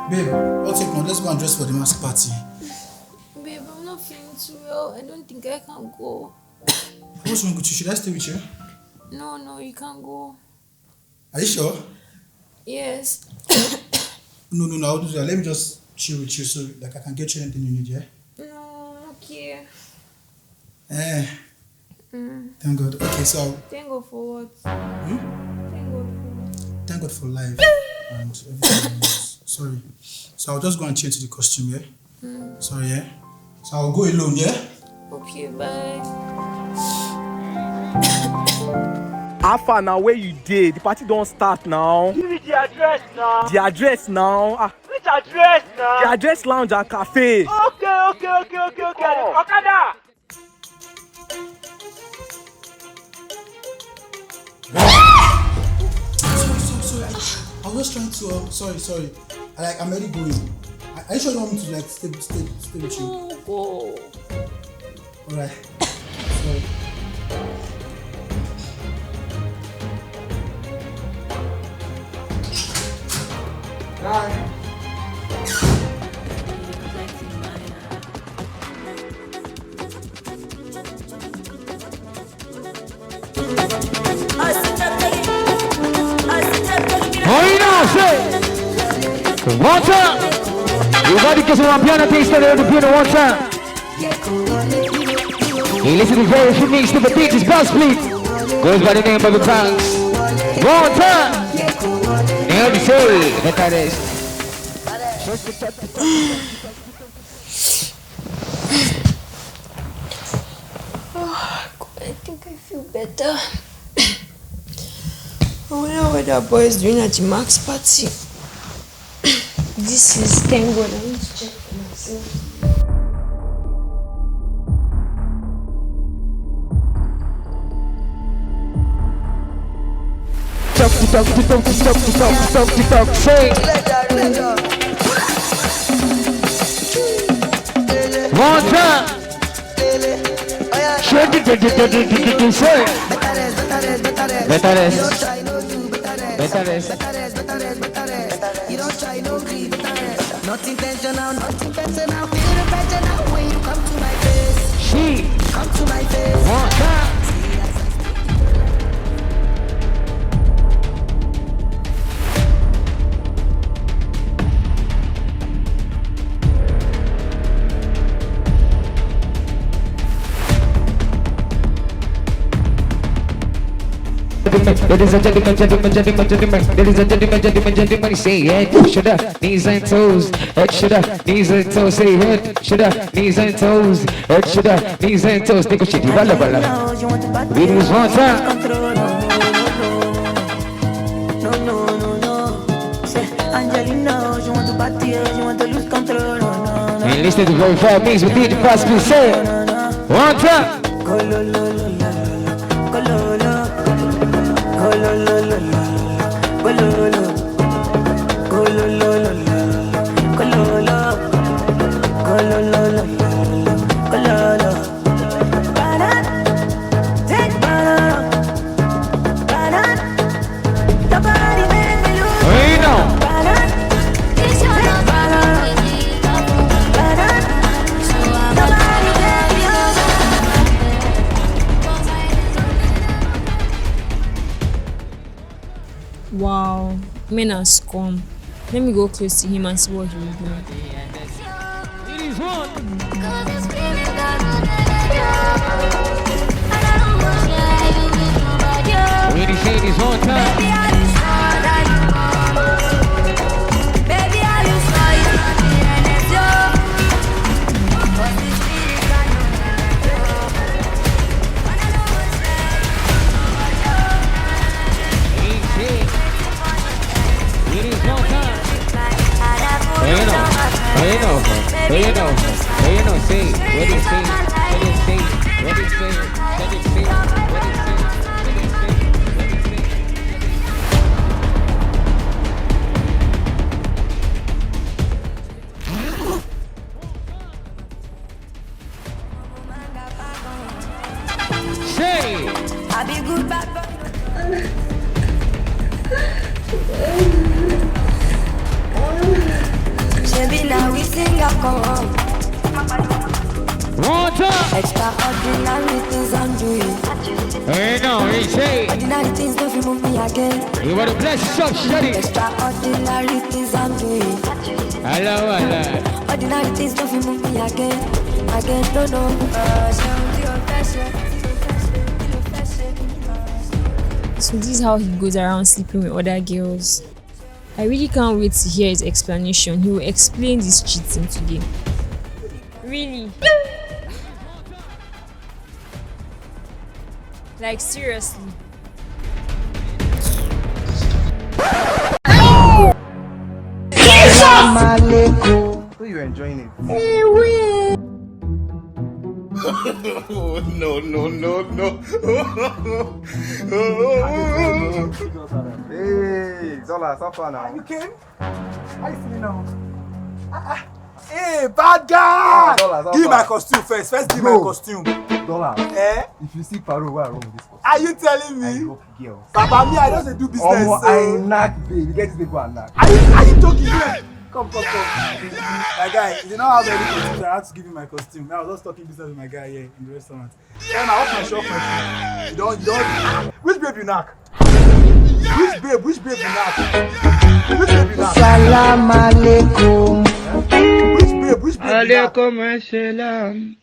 Babe, what's it now? Let's go and dress for the mask party. Babe, I'm not feeling too well. I don't think I can go. What's wrong with you? Should I stay with you? No, you can't go. Are you sure? Yes. No, I'll do that. Let me just chill with you so like I can get you anything you need, yeah? No, okay. Thank God. Okay, so Thank God for what? thank God for life and everything else. Sorry. So I'll just go and change to the costume, yeah? Sorry, yeah? So I'll go alone, yeah? Okay, bye. How far now where you did? The party don't start now. Give me the address now. The address now. Which address now? The address lounge and cafe. Okay. Okada. Sorry. I was just trying to, sorry. I'm already going. Are you sure you want me to like stay with you? No, go. Alright. Sorry. Bye. One time. You got to get some piano taste of the piano one time. You listen to very few mix to the beats, boss please. Goes by the name of the Banks. One time. Nail the soul. That is. I think I feel better. I wonder what that boy is doing at the Max party. This is thank God. I need to check for myself. Talk, say. One time. Say. Better is. You don't try no grief. Not intentional. Feel the pressure now when you come to my face. Come to my face. One time. Ladies and gentlemen, say head, shoulder, knees and toes, head, shoulder, knees and toes, say head, shoulder, knees and toes, head, shoulder, knees and toes, take a shit, bala. We do this one time. Angelina, you want to party, you want to lose control, no. And listen to very far mix with DJ Fast, please say one time. Wow, men are scum. Let me go close to him and see what he will do. It is one. When he say this one time. Say, what do you say? What do you say? Say, I be good bad. come on. One time. Extraordinary things I'm doing. Hey, no, he say. Ordinary things don't remove me again. You want to bless up, shut it. Extraordinary things I'm doing. Hello. Ordinary things don't remove me again. No, no. So this is how he goes around sleeping with other girls. I really can't wait to hear his explanation. He will explain this cheating today. Really? Like seriously? So you're enjoying it? No. Hey, Dollars, how far now? You came? How you feeling now? Hey, bad guy! Dollars, Give me my costume first. Give me my costume. Dollars. Eh? If you see Paro, where I wrong with this costume? Are you telling I me? love girls. Papa, me, I just dey do business. I knack, babe. You get this people and knack. Are you talking here? Come. My guy, you know how very costumes I had to give you my costume. I was just talking business with my guy here in the restaurant. Then I off my shop, my friend. You don't. Which babe you knack? Which babe you knack? Salam alaikum. Which babe you knack? Alaikum assalam.